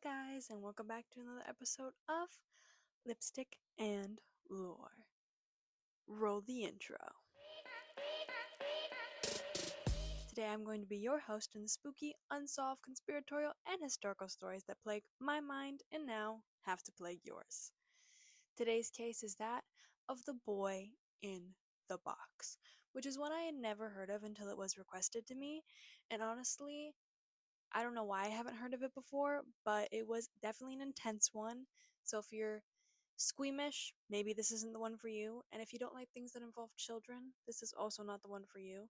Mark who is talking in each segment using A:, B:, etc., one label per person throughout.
A: guys, and welcome back to another episode of Lipstick and Lore. Roll the intro. Today I'm going to be your host in the spooky, unsolved, conspiratorial, and historical stories that plague my mind and now have to plague yours. Today's case is that of the boy in the box, which is one I had never heard of until it was requested to me, and honestly, I don't know why I haven't heard of it before, but it was definitely an intense one. So if you're squeamish, maybe this isn't the one for you. And if you don't like things that involve children, this is also not the one for you.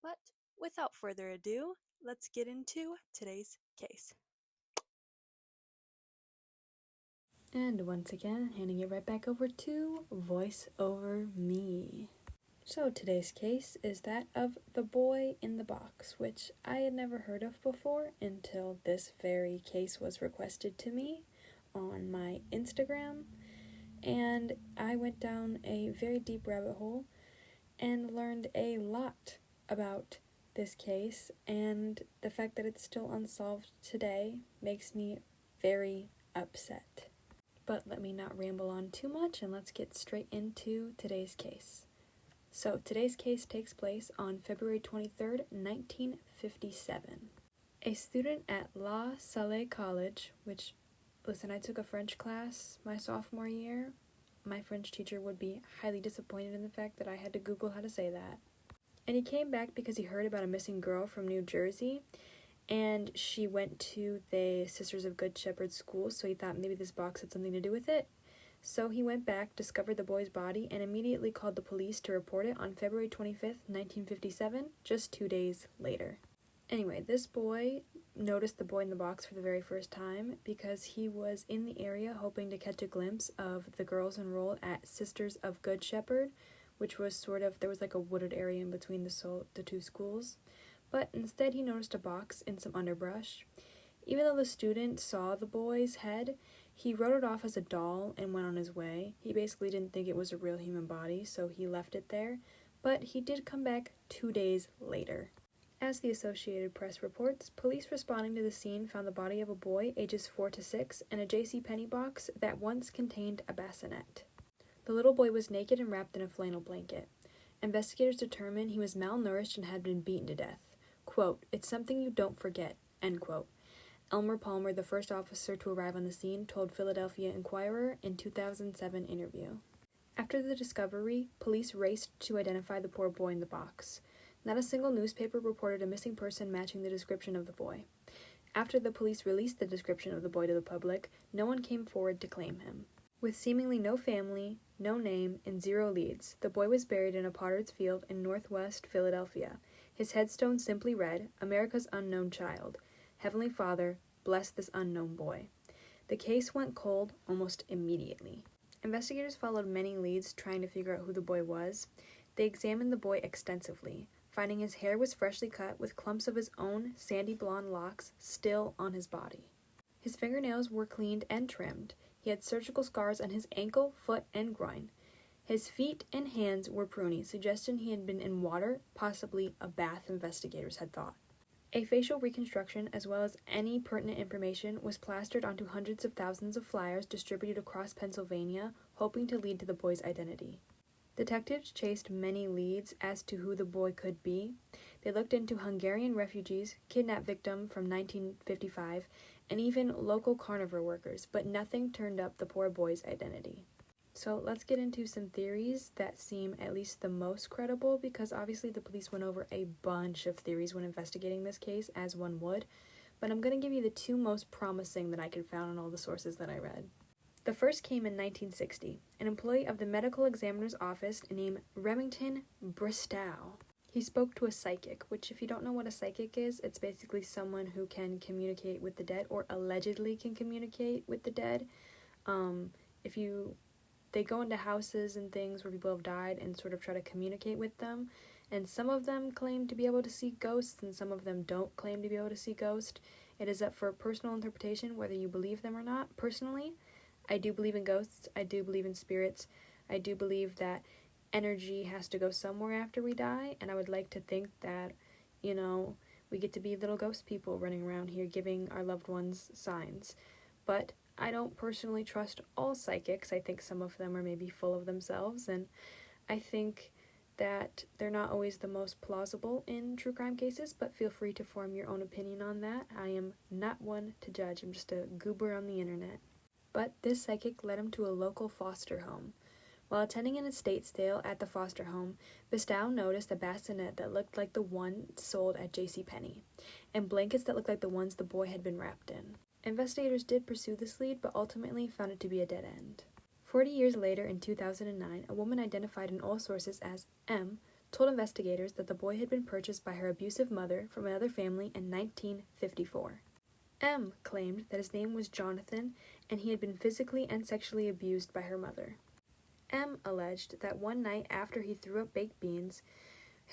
A: But without further ado, let's get into today's case. And once again, handing it right back over to Voice Over Me. So today's case is that of the boy in the box, which I had never heard of before until this very case was requested to me on my Instagram, and I went down a very deep rabbit hole and learned a lot about this case, and the fact that it's still unsolved today makes me very upset. But let me not ramble on too much and let's get straight into today's case. So, today's case takes place on February 23rd, 1957. A student at La Salle College, which, listen, I took a French class my sophomore year. My French teacher would be highly disappointed in the fact that I had to Google how to say that. And he came back because he heard about a missing girl from New Jersey, and she went to the Sisters of Good Shepherd school, so he thought maybe this box had something to do with it. So he went back, discovered the boy's body, and immediately called the police to report it on February 25th, 1957, just 2 days later. Anyway, this boy noticed the boy in the box for the very first time because he was in the area hoping to catch a glimpse of the girls enrolled at Sisters of Good Shepherd, which was there was like a wooded area in between the two schools. But instead he noticed a box in some underbrush. Even though the student saw the boy's head, he wrote it off as a doll and went on his way. He basically didn't think it was a real human body, so he left it there. But he did come back 2 days later. As the Associated Press reports, police responding to the scene found the body of a boy ages 4 to 6 in a JCPenney box that once contained a bassinet. The little boy was naked and wrapped in a flannel blanket. Investigators determined he was malnourished and had been beaten to death. Quote, "It's something you don't forget," end quote. Elmer Palmer, the first officer to arrive on the scene, told Philadelphia Inquirer in 2007 interview. After the discovery, police raced to identify the poor boy in the box. Not a single newspaper reported a missing person matching the description of the boy. After the police released the description of the boy to the public, no one came forward to claim him. With seemingly no family, no name, and 0 leads, the boy was buried in a potter's field in northwest Philadelphia. His headstone simply read, "America's unknown child. Heavenly Father, bless this unknown boy." The case went cold almost immediately. Investigators followed many leads trying to figure out who the boy was. They examined the boy extensively, finding his hair was freshly cut with clumps of his own sandy blonde locks still on his body. His fingernails were cleaned and trimmed. He had surgical scars on his ankle, foot, and groin. His feet and hands were pruny, suggesting he had been in water, possibly a bath, investigators had thought. A facial reconstruction, as well as any pertinent information, was plastered onto hundreds of thousands of flyers distributed across Pennsylvania, hoping to lead to the boy's identity. Detectives chased many leads as to who the boy could be. They looked into Hungarian refugees, kidnap victim from 1955, and even local carnivore workers, but nothing turned up the poor boy's identity. So let's get into some theories that seem at least the most credible, because obviously the police went over a bunch of theories when investigating this case, as one would, but I'm going to give you the 2 most promising that I could find on all the sources that I read. The first came in 1960. An employee of the medical examiner's office named Remington Bristow. He spoke to a psychic, which if you don't know what a psychic is, it's basically someone who can communicate with the dead, or allegedly can communicate with the dead. They go into houses and things where people have died and sort of try to communicate with them, and some of them claim to be able to see ghosts and some of them don't claim to be able to see ghosts. It is up for personal interpretation whether you believe them or not. Personally, I do believe in ghosts, I do believe in spirits, I do believe that energy has to go somewhere after we die, and I would like to think that, we get to be little ghost people running around here giving our loved ones signs. but I don't personally trust all psychics. I think some of them are maybe full of themselves, and I think that they're not always the most plausible in true crime cases, but feel free to form your own opinion on that. I am not one to judge. I'm just a goober on the internet. But this psychic led him to a local foster home. While attending an estate sale at the foster home, Bestow noticed a bassinet that looked like the one sold at JCPenney, and blankets that looked like the ones the boy had been wrapped in. Investigators did pursue this lead, but ultimately found it to be a dead end. 40 years later, in 2009, a woman identified in all sources as M told investigators that the boy had been purchased by her abusive mother from another family in 1954. M claimed that his name was Jonathan and he had been physically and sexually abused by her mother. M alleged that one night after he threw up baked beans,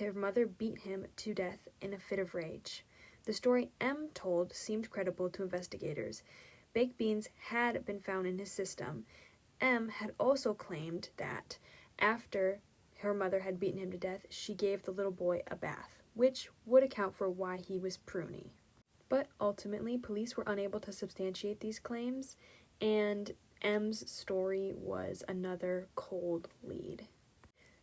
A: her mother beat him to death in a fit of rage. The story M told seemed credible to investigators. Baked beans had been found in his system. M had also claimed that after her mother had beaten him to death, she gave the little boy a bath, which would account for why he was pruny. But ultimately, police were unable to substantiate these claims, and M's story was another cold lead.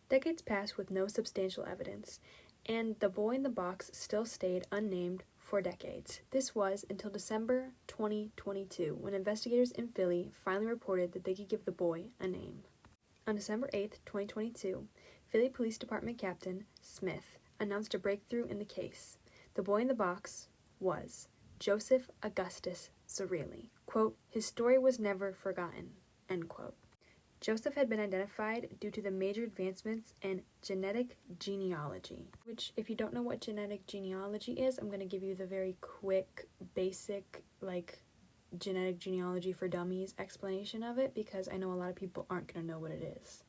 A: Decades passed with no substantial evidence, and the boy in the box still stayed unnamed for decades. This was until December 2022, when investigators in Philly finally reported that they could give the boy a name. On December 8, 2022, Philly Police Department Captain Smith announced a breakthrough in the case. The boy in the box was Joseph Augustus Zarelli. Quote, his story was never forgotten, end quote. Joseph had been identified due to the major advancements in genetic genealogy, which, if you don't know what genetic genealogy is, I'm going to give you the very quick, basic, genetic genealogy for dummies explanation of it, because I know a lot of people aren't going to know what it is.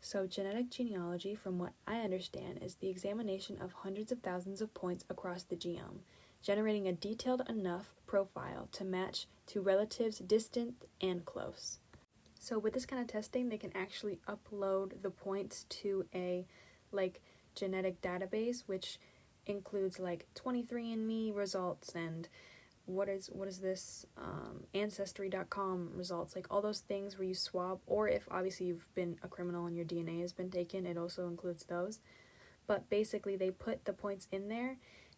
A: So genetic genealogy, from what I understand, is the examination of hundreds of thousands of points across the genome, generating a detailed enough profile to match to relatives distant and close. So with this kind of testing, they can actually upload the points to a genetic database, which includes 23andMe results and what is this Ancestry.com results, all those things where you swab, or if obviously you've been a criminal and your DNA has been taken, it also includes those. But basically they put the points in there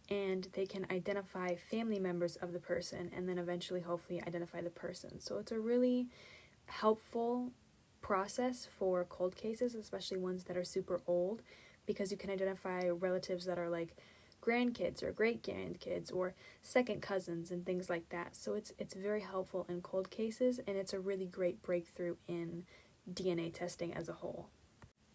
A: and they can identify family members of the person and then eventually hopefully identify the person. So it's a really helpful process for cold cases, especially ones that are super old, because you can identify relatives that are grandkids or great-grandkids or second cousins and things like that. So it's very helpful in cold cases, and it's a really great breakthrough in DNA testing as a whole.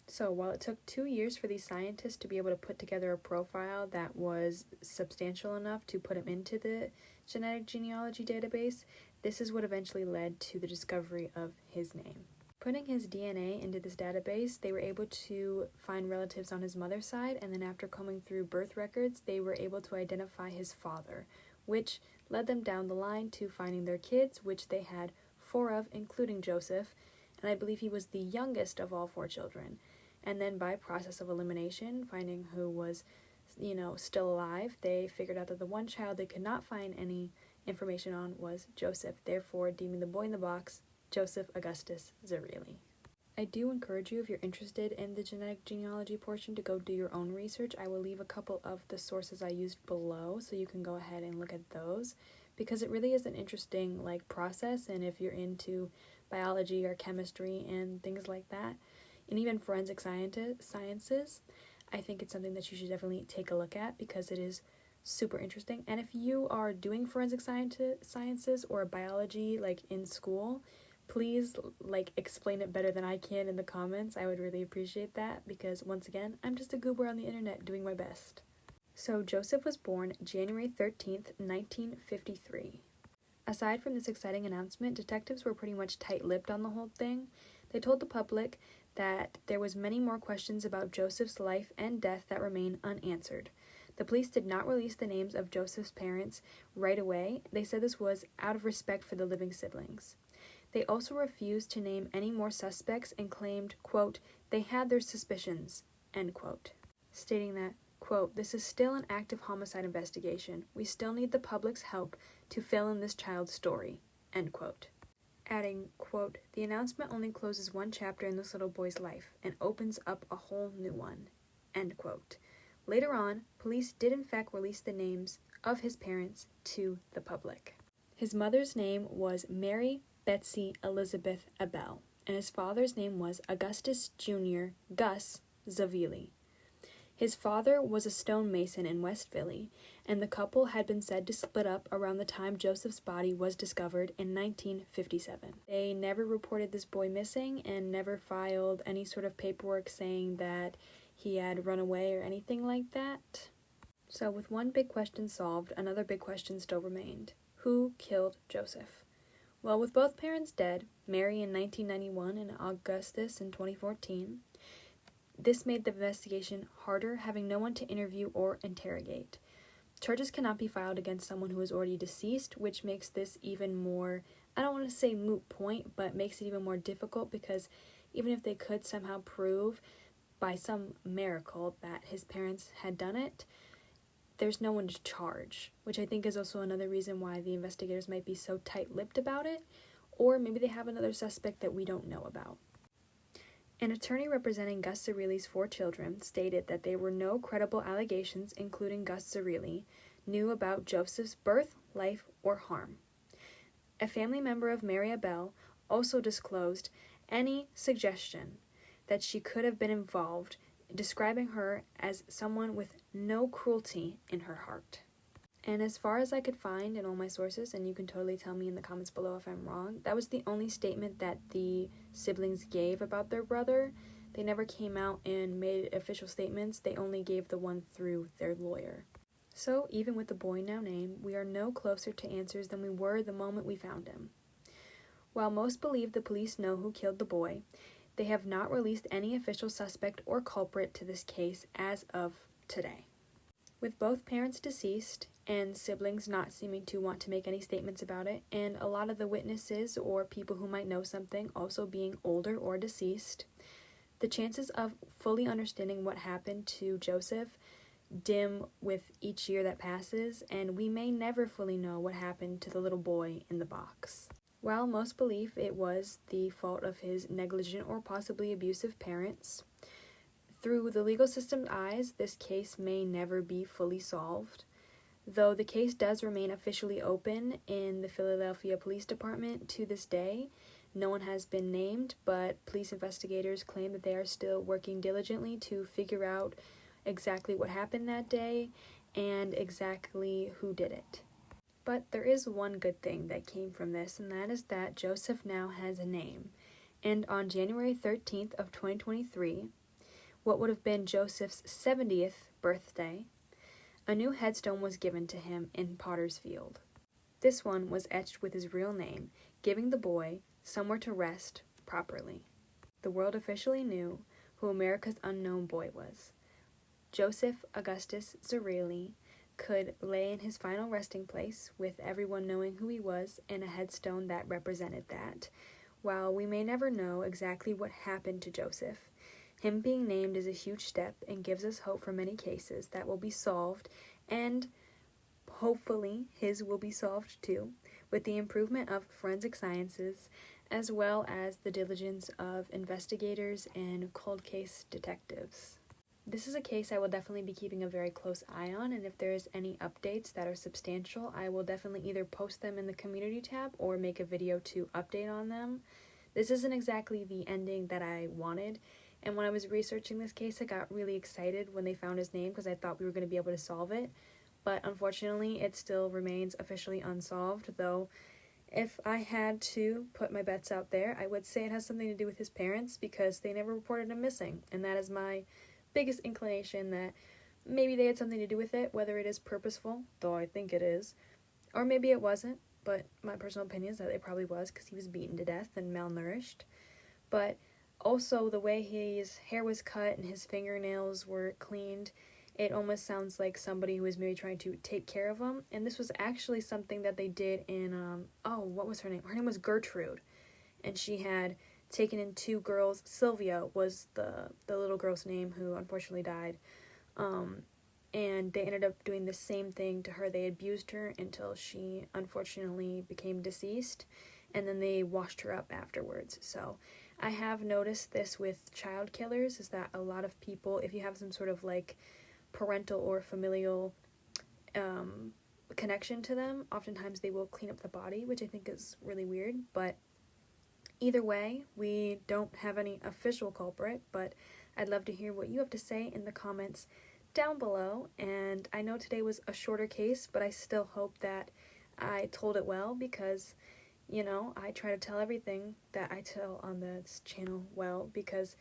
A: So while it took 2 years for these scientists to be able to put together a profile that was substantial enough to put him into the genetic genealogy database, this is what eventually led to the discovery of his name. Putting his DNA into this database, they were able to find relatives on his mother's side, and then after combing through birth records, they were able to identify his father, which led them down the line to finding their kids, which they had 4 of, including Joseph, and I believe he was the youngest of all 4 children. And then by process of elimination, finding who was, still alive, they figured out that the one child they could not find any information on was Joseph, therefore deeming the boy in the box Joseph Augustus Zarelli. I do encourage you, if you're interested in the genetic genealogy portion, to go do your own research. I will leave a couple of the sources I used below so you can go ahead and look at those, because it really is an interesting process, and if you're into biology or chemistry and things like that, and even forensic sciences, I think it's something that you should definitely take a look at, because it is super interesting. And if you are doing forensic sciences or biology in school, please explain it better than I can in the comments. I would really appreciate that, because once again, I'm just a goober on the internet doing my best. So Joseph was born January 13th, 1953. Aside from this exciting announcement, detectives were pretty much tight-lipped on the whole thing. They told the public that there was many more questions about Joseph's life and death that remain unanswered. The police did not release the names of Joseph's parents right away. They said this was out of respect for the living siblings. They also refused to name any more suspects and claimed, quote, they had their suspicions, end quote, stating that, quote, this is still an active homicide investigation. We still need the public's help to fill in this child's story, end quote. adding, quote, "The announcement only closes one chapter in this little boy's life and opens up a whole new one," end quote. Later on, police did in fact release the names of his parents to the public. His mother's name was Mary Betsy Elizabeth Abel, and his father's name was Augustus Jr. Gus Zavili. His father was a stonemason in West Philly, and the couple had been said to split up around the time Joseph's body was discovered in 1957. They never reported this boy missing and never filed any sort of paperwork saying that he had run away or anything like that. So with one big question solved, another big question still remained. Who killed Joseph? Well, with both parents dead, Mary in 1991 and Augustus in 2014, this made the investigation harder, having no one to interview or interrogate. Charges cannot be filed against someone who is already deceased, which makes this even more, I don't want to say moot point, but makes it even more difficult because even if they could somehow prove by some miracle that his parents had done it, there's no one to charge, which I think is also another reason why the investigators might be so tight-lipped about it, or maybe they have another suspect that we don't know about. An attorney representing Gus Zarili's 4 children stated that there were no credible allegations, including Gus Zarili, knew about Joseph's birth, life, or harm. A family member of Mary Abel also disclosed any suggestion that she could have been involved, describing her as someone with no cruelty in her heart. And as far as I could find in all my sources, and you can totally tell me in the comments below if I'm wrong, that was the only statement that the siblings gave about their brother. They never came out and made official statements. They only gave the one through their lawyer. So even with the boy now named, we are no closer to answers than we were the moment we found him. While most believe the police know who killed the boy, they have not released any official suspect or culprit to this case as of today. With both parents deceased and siblings not seeming to want to make any statements about it, and a lot of the witnesses or people who might know something also being older or deceased, the chances of fully understanding what happened to Joseph dim with each year that passes, and we may never fully know what happened to the little boy in the box. While most believe it was the fault of his negligent or possibly abusive parents, through the legal system's eyes, this case may never be fully solved. Though the case does remain officially open in the Philadelphia Police Department to this day, no one has been named, but police investigators claim that they are still working diligently to figure out exactly what happened that day and exactly who did it. But there is one good thing that came from this, and that is that Joseph now has a name. And on January 13th of 2023, what would have been Joseph's 70th birthday, a new headstone was given to him in Potter's Field. This one was etched with his real name, giving the boy somewhere to rest properly. The world officially knew who America's unknown boy was. Joseph Augustus Zarili could lay in his final resting place with everyone knowing who he was and a headstone that represented that. While we may never know exactly what happened to Joseph, him being named is a huge step and gives us hope for many cases that will be solved, and hopefully his will be solved too, with the improvement of forensic sciences as well as the diligence of investigators and cold case detectives. This is a case I will definitely be keeping a very close eye on, and if there's any updates that are substantial, I will definitely either post them in the community tab or make a video to update on them. This isn't exactly the ending that I wanted, and when I was researching this case, I got really excited when they found his name because I thought we were going to be able to solve it, but unfortunately it still remains officially unsolved, though if I had to put my bets out there, I would say it has something to do with his parents because they never reported him missing, and that is my biggest inclination that maybe they had something to do with it, whether it is purposeful, though I think it is, or maybe it wasn't, but my personal opinion is that it probably was because he was beaten to death and malnourished. But also the way his hair was cut and his fingernails were cleaned, it almost sounds like somebody who was maybe trying to take care of him, and this was actually something that they did in, what was her name? Her name was Gertrude, and she had taken in 2 girls. Sylvia was the little girl's name who unfortunately died. And they ended up doing the same thing to her. They abused her until she unfortunately became deceased. and then they washed her up afterwards. So I have noticed this with child killers, is that a lot of people, if you have some sort of like parental or familial connection to them, oftentimes they will clean up the body, which I think is really weird. But either way, we don't have any official culprit, but I'd love to hear what you have to say in the comments down below. And I know today was a shorter case, but I still hope that I told it well, because I try to tell everything that I tell on this channel well, because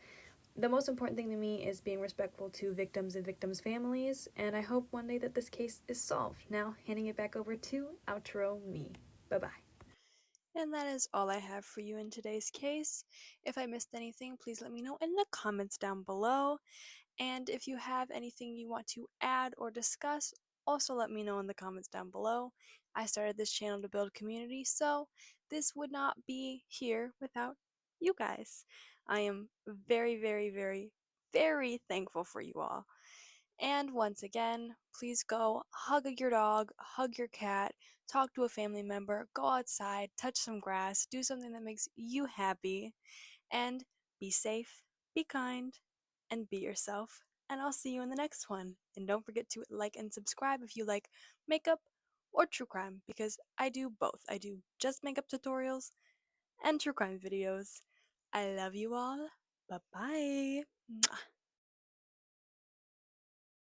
A: the most important thing to me is being respectful to victims and victims' families, and I hope one day that this case is solved. Now, handing it back over to outro me. Bye-bye. And that is all I have for you in today's case. If I missed anything, please let me know in the comments down below. And if you have anything you want to add or discuss, also let me know in the comments down below. I started this channel to build community, so this would not be here without you guys. I am very, very, very, very thankful for you all. And once again, please go hug your dog, hug your cat, talk to a family member, go outside, touch some grass, do something that makes you happy, and be safe, be kind, and be yourself. And I'll see you in the next one. And don't forget to like and subscribe if you like makeup or true crime, because I do both. I do just makeup tutorials and true crime videos. I love you all. Bye-bye.